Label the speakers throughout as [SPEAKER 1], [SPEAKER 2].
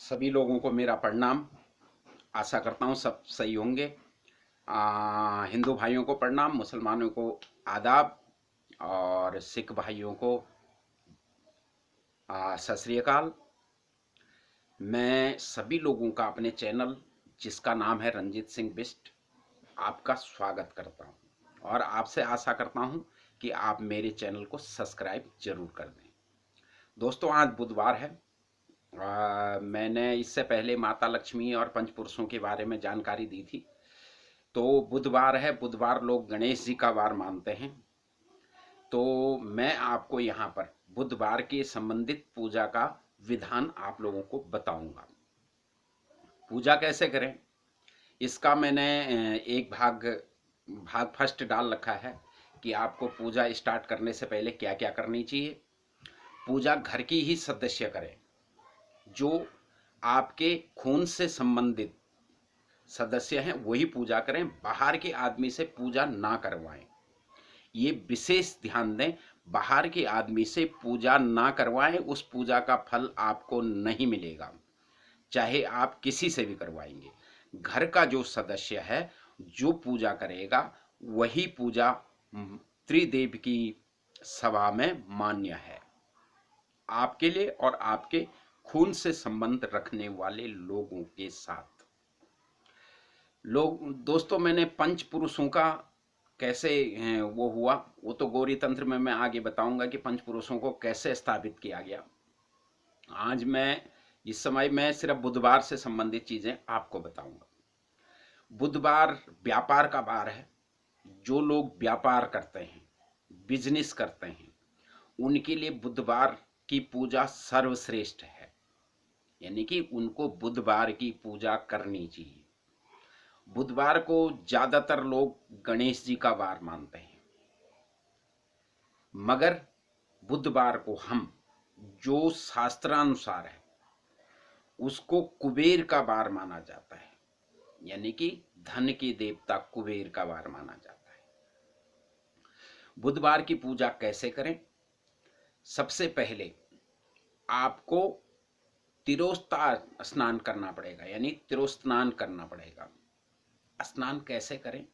[SPEAKER 1] सभी लोगों को मेरा प्रणाम। आशा करता हूँ सब सही होंगे। हिंदू भाइयों को प्रणाम, मुसलमानों को आदाब और सिख भाइयों को सत श्री अकाल। मैं सभी लोगों का अपने चैनल, जिसका नाम है रंजीत सिंह बिष्ट, आपका स्वागत करता हूँ और आपसे आशा करता हूँ कि आप मेरे चैनल को सब्सक्राइब जरूर कर दें। दोस्तों, आज बुधवार है। मैंने इससे पहले माता लक्ष्मी और पंचपुरुषों के बारे में जानकारी दी थी। तो बुधवार है, बुधवार लोग गणेश जी का वार मानते हैं। तो मैं आपको यहाँ पर बुधवार के संबंधित पूजा का विधान आप लोगों को बताऊंगा। पूजा कैसे करें, इसका मैंने एक भाग फर्स्ट डाल रखा है कि आपको पूजा स्टार्ट करने से पहले क्या क्या करनी चाहिए। पूजा घर की ही सदस्य करें, जो आपके खून से संबंधित सदस्य हैं वही पूजा करें। बाहर के आदमी से पूजा ना करवाएं, ये विशेष ध्यान दें। बाहर के आदमी से पूजा ना करवाएं, उस पूजा का फल आपको नहीं मिलेगा, चाहे आप किसी से भी करवाएंगे। घर का जो सदस्य है, जो पूजा करेगा, वही पूजा त्रिदेव की सभा में मान्य है, आपके लिए और आपके खून से संबंध रखने वाले लोगों के साथ। दोस्तों, मैंने पंच पुरुषों का कैसे वो हुआ, वो तो गौरी तंत्र में मैं आगे बताऊंगा कि पंच पुरुषों को कैसे स्थापित किया गया। आज मैं इस समय मैं सिर्फ बुधवार से संबंधित चीजें आपको बताऊंगा। बुधवार व्यापार का वार है। जो लोग व्यापार करते हैं, बिजनेस करते हैं, उनके लिए बुधवार की पूजा सर्वश्रेष्ठ है, यानी कि उनको बुधवार की पूजा करनी चाहिए। बुधवार को ज्यादातर लोग गणेश जी का वार मानते हैं, मगर बुधवार को हम, जो शास्त्रानुसार है, उसको कुबेर का वार माना जाता है, यानी कि धन के देवता कुबेर का वार माना जाता है। बुधवार की पूजा कैसे करें? सबसे पहले आपको तिरोस्ता स्नान करना पड़ेगा, यानी तिरोस्नान करना पड़ेगा। स्नान कैसे करें?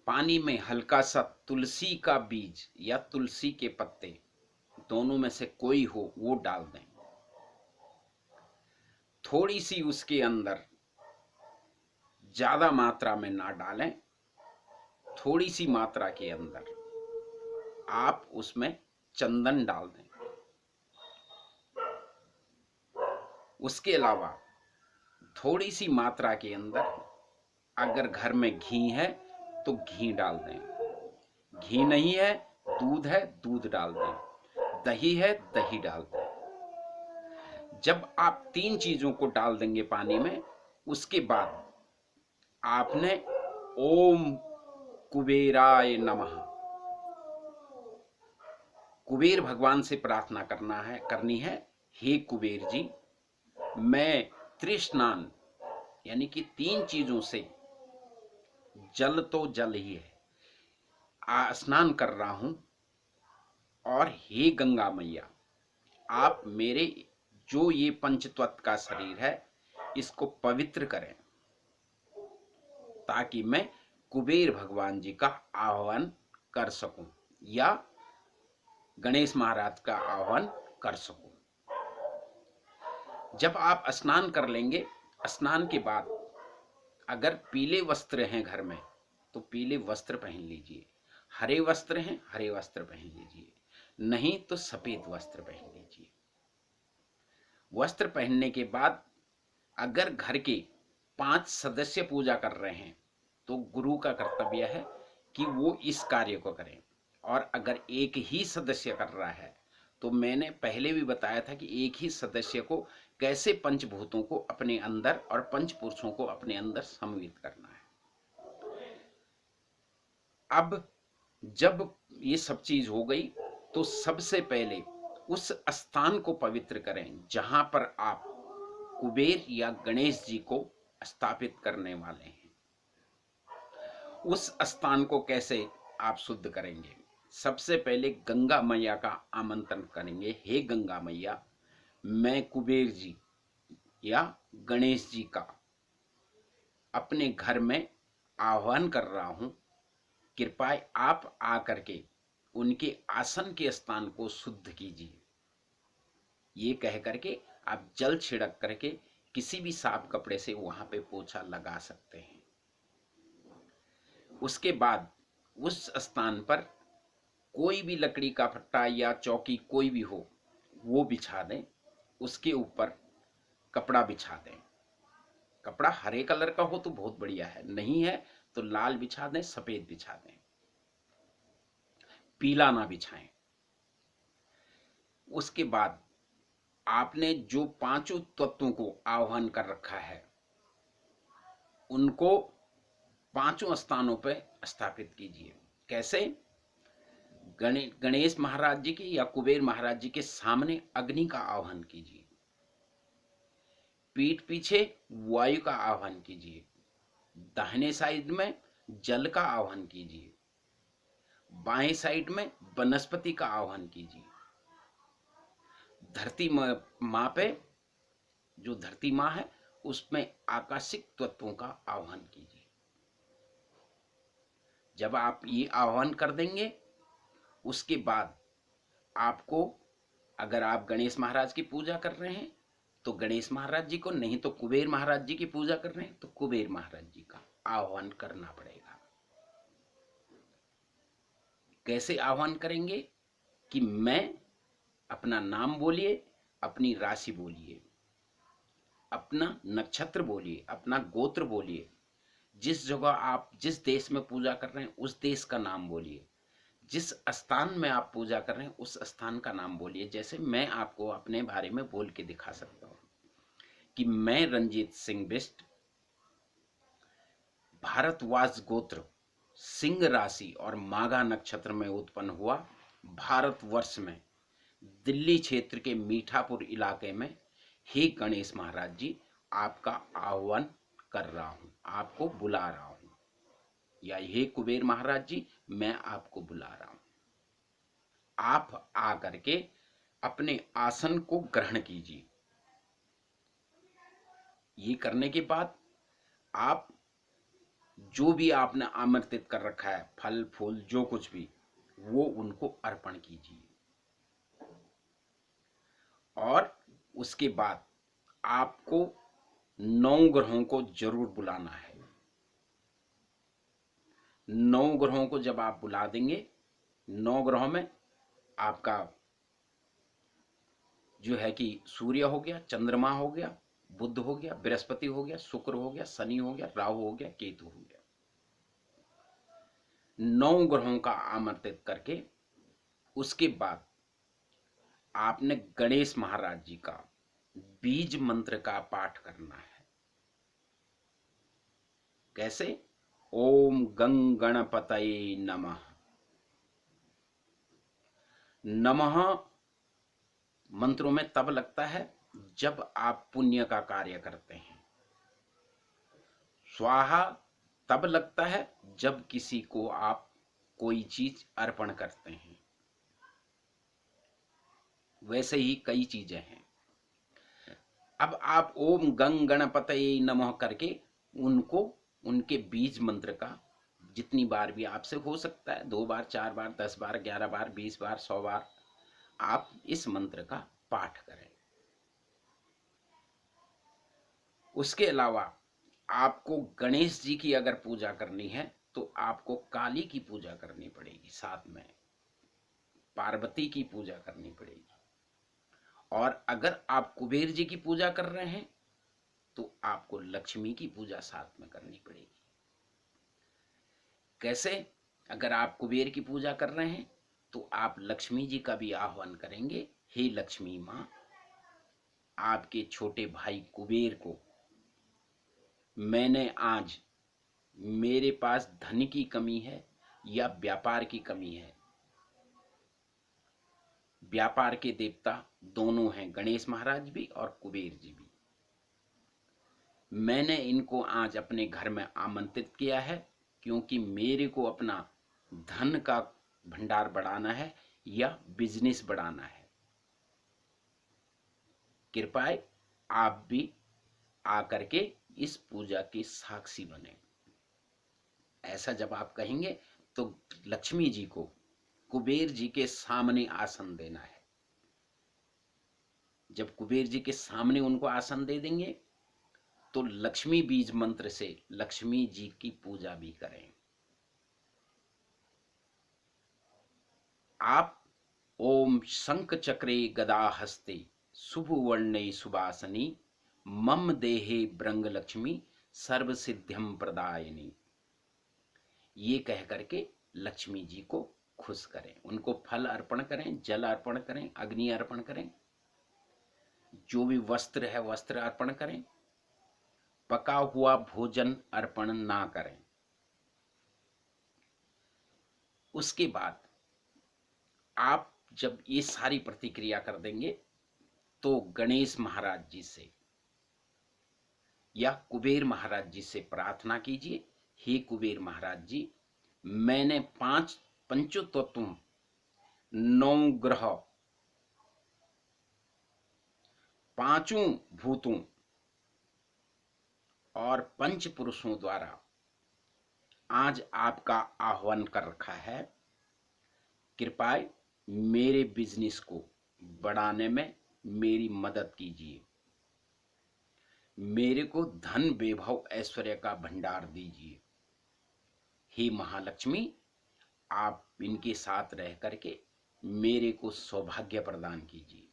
[SPEAKER 1] पानी में हल्का सा तुलसी का बीज या तुलसी के पत्ते, दोनों में से कोई हो वो डाल दें। थोड़ी सी उसके अंदर, ज्यादा मात्रा में ना डालें, थोड़ी सी मात्रा के अंदर आप उसमें चंदन डाल दें। उसके अलावा थोड़ी सी मात्रा के अंदर अगर घर में घी है तो घी डाल दें, घी नहीं है, दूध है, दूध डाल दें, दही है, दही डाल दें। जब आप तीन चीजों को डाल देंगे पानी में, उसके बाद आपने ओम कुबेराय नमः, कुबेर भगवान से प्रार्थना करनी है। हे कुबेर जी, मैं त्रिस्नान, यानी कि तीन चीजों से, जल तो जल ही है, स्नान कर रहा हूं, और हे गंगा मैया, आप मेरे जो ये पंचतत्व का शरीर है, इसको पवित्र करें, ताकि मैं कुबेर भगवान जी का आह्वान कर सकूं या गणेश महाराज का आह्वान कर सकूं। जब आप स्नान कर लेंगे, स्नान के बाद अगर पीले वस्त्र हैं घर में तो पीले वस्त्र पहन लीजिए, हरे वस्त्र हैं हरे वस्त्र पहन लीजिए, नहीं तो सफेद वस्त्र पहन लीजिए। वस्त्र पहनने के बाद अगर घर के 5 सदस्य पूजा कर रहे हैं तो गुरु का कर्तव्य है कि वो इस कार्य को करें, और अगर एक ही सदस्य कर रहा है तो मैंने पहले भी बताया था कि एक ही सदस्य को कैसे पंचभूतों को अपने अंदर और पंच पुरुषों को अपने अंदर सम्मिलित करना है। अब जब ये सब चीज हो गई तो सबसे पहले उस स्थान को पवित्र करें जहां पर आप कुबेर या गणेश जी को स्थापित करने वाले हैं। उस स्थान को कैसे आप शुद्ध करेंगे? सबसे पहले गंगा मैया का आमंत्रण करेंगे। हे गंगा मैया, मैं कुबेर जी या गणेश जी का अपने घर में आह्वान कर रहा हूं। कृपया आप आकर के उनके आसन के स्थान को शुद्ध कीजिए। ये कह करके आप जल छिड़क करके किसी भी साफ कपड़े से वहां पे पोछा लगा सकते हैं। उसके बाद उस स्थान पर कोई भी लकड़ी का फट्टा या चौकी कोई भी हो वो बिछा दें। उसके ऊपर कपड़ा बिछा दें। कपड़ा हरे कलर का हो तो बहुत बढ़िया है, नहीं है तो लाल बिछा दें, सफेद बिछा दें, पीला ना बिछाएं। उसके बाद आपने जो पांचों तत्वों को आह्वान कर रखा है उनको पांचों स्थानों पर स्थापित कीजिए। कैसे? गणेश महाराज जी के या कुबेर महाराज जी के सामने अग्नि का आह्वान कीजिए। पीठ पीछे वायु का आह्वान कीजिए। दाहिने साइड में जल का आह्वान कीजिए। बाएं साइड में वनस्पति का आह्वान कीजिए। धरती मां पे जो धरती मां है उसमें आकाशिक तत्वों का आह्वान कीजिए। जब आप ये आह्वान कर देंगे उसके बाद आपको, अगर आप गणेश महाराज की पूजा कर रहे हैं तो गणेश महाराज जी को, नहीं तो कुबेर महाराज जी की पूजा कर रहे हैं तो कुबेर महाराज जी का आह्वान करना पड़ेगा। कैसे आह्वान करेंगे कि मैं, अपना नाम बोलिए, अपनी राशि बोलिए, अपना नक्षत्र बोलिए, अपना गोत्र बोलिए, जिस जगह आप जिस देश में पूजा कर रहे हैं उस देश का नाम बोलिए, जिस स्थान में आप पूजा कर रहे हैं उस स्थान का नाम बोलिए। जैसे मैं आपको अपने बारे में बोल के दिखा सकता हूं कि मैं रंजीत सिंह बिष्ट, भारतवास गोत्र, सिंह राशि और माघा नक्षत्र में उत्पन्न हुआ, भारतवर्ष में दिल्ली क्षेत्र के मीठापुर इलाके में, हे गणेश महाराज जी आपका आह्वान कर रहा हूं, आपको बुला रहा हूं, या हे कुबेर महाराज जी मैं आपको बुला रहा हूं। आप आकर के अपने आसन को ग्रहण कीजिए। ये करने के बाद आप जो भी आपने आमंत्रित कर रखा है, फल फूल जो कुछ भी, वो उनको अर्पण कीजिए। और उसके बाद आपको 9 ग्रहों को जरूर बुलाना है। 9 ग्रहों को जब आप बुला देंगे, 9 ग्रहों में आपका जो है कि सूर्य हो गया, चंद्रमा हो गया, बुध हो गया, बृहस्पति हो गया, शुक्र हो गया, शनि हो गया, राहु हो गया, केतु हो गया। 9 ग्रहों का आमंत्रित करके उसके बाद आपने गणेश महाराज जी का बीज मंत्र का पाठ करना है। कैसे? ओम गं गणपतये नमः। नमः मंत्रों में तब लगता है जब आप पुण्य का कार्य करते हैं। स्वाहा तब लगता है जब किसी को आप कोई चीज अर्पण करते हैं। वैसे ही कई चीजें हैं। अब आप ओम गं गणपतये नमः करके उनको, उनके बीज मंत्र का जितनी बार भी आपसे हो सकता है, 2 बार, 4 बार, 10 बार, 11 बार, 20 बार, 100 बार आप इस मंत्र का पाठ करें। उसके अलावा आपको गणेश जी की अगर पूजा करनी है तो आपको काली की पूजा करनी पड़ेगी, साथ में पार्वती की पूजा करनी पड़ेगी। और अगर आप कुबेर जी की पूजा कर रहे हैं तो आपको लक्ष्मी की पूजा साथ में करनी पड़ेगी। कैसे? अगर आप कुबेर की पूजा कर रहे हैं तो आप लक्ष्मी जी का भी आह्वान करेंगे, हे लक्ष्मी मां, आपके छोटे भाई कुबेर को मैंने आज, मेरे पास धन की कमी है या व्यापार की कमी है। व्यापार के देवता दोनों हैं, गणेश महाराज भी और कुबेर जी भी। मैंने इनको आज अपने घर में आमंत्रित किया है क्योंकि मेरे को अपना धन का भंडार बढ़ाना है या बिजनेस बढ़ाना है। कृपया आप भी आकर के इस पूजा के साक्षी बने। ऐसा जब आप कहेंगे तो लक्ष्मी जी को कुबेर जी के सामने आसन देना है। जब कुबेर जी के सामने उनको आसन दे देंगे तो लक्ष्मी बीज मंत्र से लक्ष्मी जी की पूजा भी करें। आप ओम शंख चक्रे गदा हस्ते शुभ वर्णे सुबासनी मम देहे ब्रंग लक्ष्मी सर्व सिद्ध्यम प्रदायिनी, ये कह करके लक्ष्मी जी को खुश करें। उनको फल अर्पण करें, जल अर्पण करें, अग्नि अर्पण करें, जो भी वस्त्र है वस्त्र अर्पण करें, पका हुआ भोजन अर्पण ना करें। उसके बाद आप जब ये सारी प्रतिक्रिया कर देंगे तो गणेश महाराज जी से या कुबेर महाराज जी से प्रार्थना कीजिए, हे कुबेर महाराज जी, मैंने 5 पंचतत्वों, 9 ग्रह, 5 भूतों और 5 पुरुषों द्वारा आज आपका आह्वान कर रखा है। कृपया मेरे बिजनेस को बढ़ाने में मेरी मदद कीजिए, मेरे को धन वैभव ऐश्वर्य का भंडार दीजिए। हे महालक्ष्मी, आप इनके साथ रह करके मेरे को सौभाग्य प्रदान कीजिए।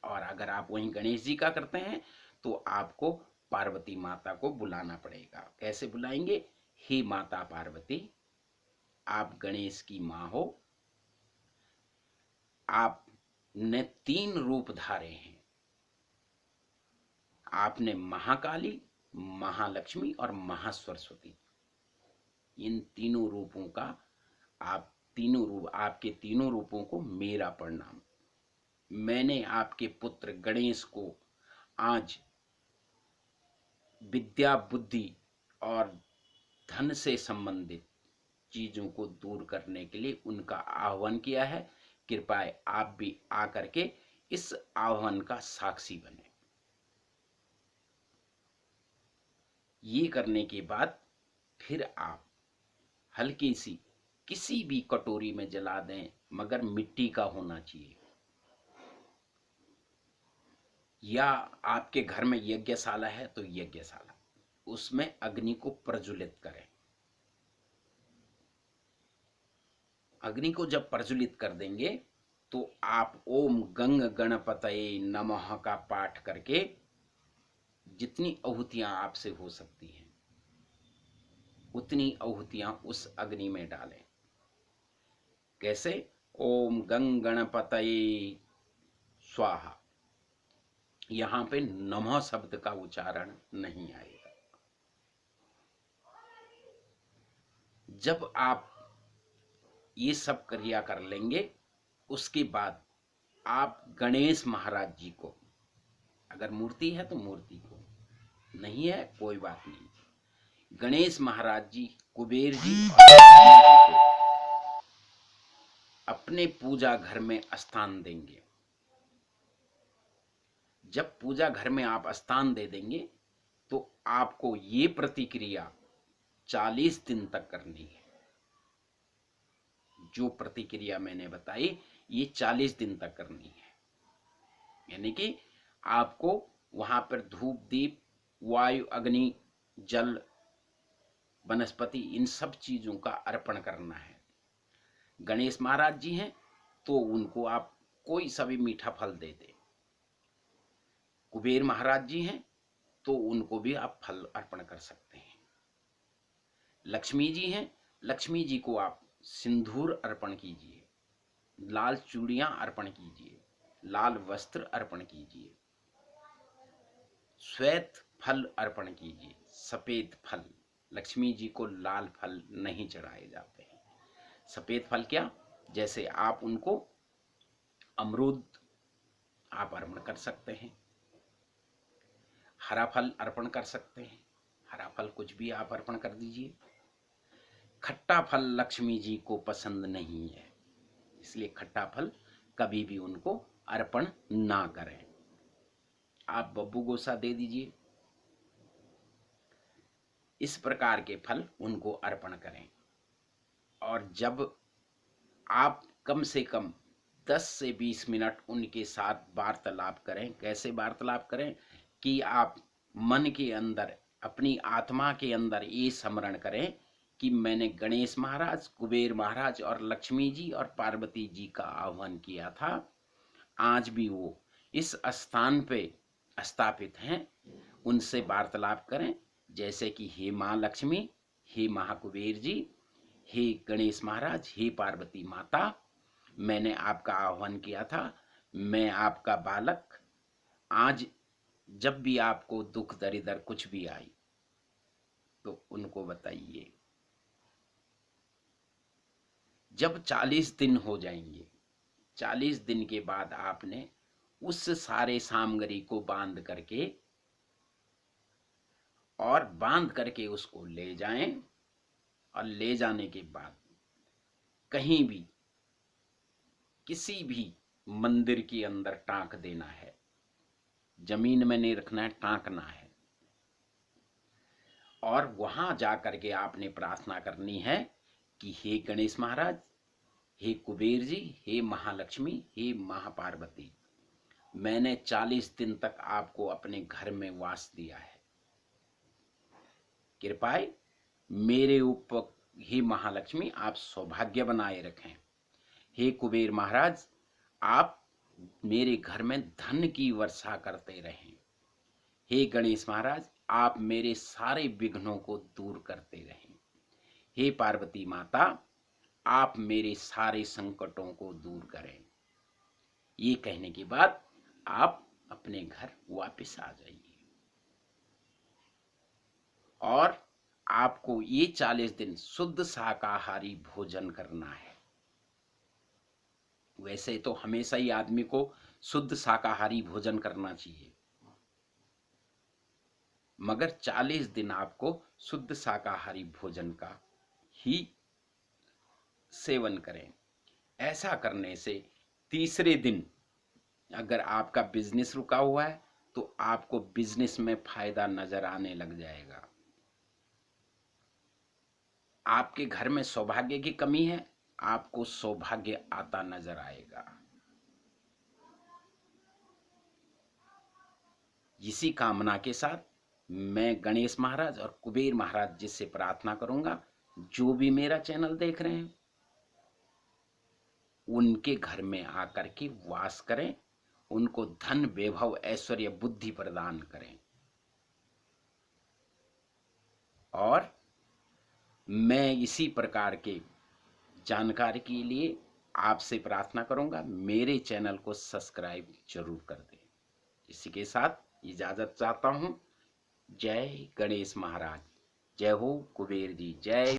[SPEAKER 1] और अगर आप वहीं गणेश जी का करते हैं तो आपको पार्वती माता को बुलाना पड़ेगा। कैसे बुलाएंगे? हे माता पार्वती, आप गणेश की मां हो, आपने 3 रूप धारे हैं। आपने महाकाली, महालक्ष्मी और महासरस्वती, इन तीनों रूपों का आपके तीनों रूपों को मेरा प्रणाम। मैंने आपके पुत्र गणेश को आज विद्या, बुद्धि और धन से संबंधित चीजों को दूर करने के लिए उनका आह्वान किया है। कृपया आप भी आकर के इस आह्वान का साक्षी बने। ये करने के बाद फिर आप हल्की सी किसी भी कटोरी में जला दें, मगर मिट्टी का होना चाहिए। या आपके घर में यज्ञशाला है तो यज्ञशाला, उसमें अग्नि को प्रज्वलित करें। अग्नि को जब प्रज्वलित कर देंगे तो आप ओम गंग गणपतये नमः का पाठ करके जितनी आहुतियां आपसे हो सकती हैं उतनी आहुतियां उस अग्नि में डालें। कैसे? ओम गंग गणपतये स्वाहा, यहां पे नमः शब्द का उच्चारण नहीं आएगा। जब आप ये सब क्रिया कर लेंगे उसके बाद आप गणेश महाराज जी को, अगर मूर्ति है तो मूर्ति को, नहीं है कोई बात नहीं, गणेश महाराज जी, कुबेर जी और लक्ष्मी जी को अपने पूजा घर में स्थान देंगे। जब पूजा घर में आप स्थान दे देंगे तो आपको ये प्रतिक्रिया 40 दिन तक करनी है। जो प्रतिक्रिया मैंने बताई ये 40 दिन तक करनी है। यानी कि आपको वहां पर धूप, दीप, वायु, अग्नि, जल, वनस्पति, इन सब चीजों का अर्पण करना है। गणेश महाराज जी हैं तो उनको आप कोई सा भी मीठा फल दे दें। कुबेर महाराज जी हैं तो उनको भी आप फल अर्पण कर सकते हैं। लक्ष्मी जी हैं, लक्ष्मी जी को आप सिंदूर अर्पण कीजिए, लाल चूड़ियां अर्पण कीजिए, लाल वस्त्र अर्पण कीजिए, श्वेत फल अर्पण कीजिए, सफेद फल। लक्ष्मी जी को लाल फल नहीं चढ़ाए जाते हैं। सफेद फल क्या? जैसे आप उनको अमरूद आप अर्पण कर सकते हैं, हरा फल अर्पण कर सकते हैं, हरा फल कुछ भी आप अर्पण कर दीजिए। खट्टा फल लक्ष्मी जी को पसंद नहीं है, इसलिए खट्टा फल कभी भी उनको अर्पण ना करें। आप बब्बू गोसा दे दीजिए। इस प्रकार के फल उनको अर्पण करें। और जब आप कम से कम 10 से 20 मिनट उनके साथ वार्तालाप करें। कैसे वार्तालाप करें कि आप मन के अंदर, अपनी आत्मा के अंदर ये स्मरण करें कि मैंने गणेश महाराज, कुबेर महाराज और लक्ष्मी जी और पार्वती जी का आह्वान किया था। आज भी वो इस स्थान पे स्थापित हैं। उनसे वार्तालाप करें, जैसे कि हे माँ लक्ष्मी, हे महाकुबेर जी, हे गणेश महाराज, हे पार्वती माता, मैंने आपका आह्वान किया था। मैं आपका बालक। आज जब भी आपको दुख दरिद्र कुछ भी आई तो उनको बताइए। जब 40 दिन हो जाएंगे, 40 दिन के बाद आपने उस सारे सामग्री को बांध करके उसको ले जाएं। और ले जाने के बाद कहीं भी, किसी भी मंदिर के अंदर टांक देना है। जमीन में नहीं रखना है, टांकना है। और वहां जाकर के आपने प्रार्थना करनी है कि हे गणेश महाराज, हे कुबेर जी, हे महालक्ष्मी, हे महापार्वती, मैंने 40 दिन तक आपको अपने घर में वास दिया है। कृपाए मेरे ऊपर, हे महालक्ष्मी, आप सौभाग्य बनाए रखें। हे कुबेर महाराज, आप मेरे घर में धन की वर्षा करते रहें। हे गणेश महाराज, आप मेरे सारे विघ्नों को दूर करते रहें। हे पार्वती माता, आप मेरे सारे संकटों को दूर करें। ये कहने के बाद आप अपने घर वापस आ जाइए। और आपको ये 40 दिन शुद्ध शाकाहारी भोजन करना है। वैसे तो हमेशा ही आदमी को शुद्ध शाकाहारी भोजन करना चाहिए, मगर 40 दिन आपको शुद्ध शाकाहारी भोजन का ही सेवन करें। ऐसा करने से तीसरे दिन अगर आपका बिजनेस रुका हुआ है तो आपको बिजनेस में फायदा नजर आने लग जाएगा। आपके घर में सौभाग्य की कमी है, आपको सौभाग्य आता नजर आएगा। इसी कामना के साथ मैं गणेश महाराज और कुबेर महाराज जी से प्रार्थना करूंगा, जो भी मेरा चैनल देख रहे हैं उनके घर में आकर के वास करें, उनको धन, वैभव, ऐश्वर्य, बुद्धि प्रदान करें। और मैं इसी प्रकार के जानकारी के लिए आपसे प्रार्थना करूंगा, मेरे चैनल को सब्सक्राइब जरूर कर दें। इसी के साथ इजाजत चाहता हूं। जय गणेश महाराज, जय हो कुबेर जी, जय।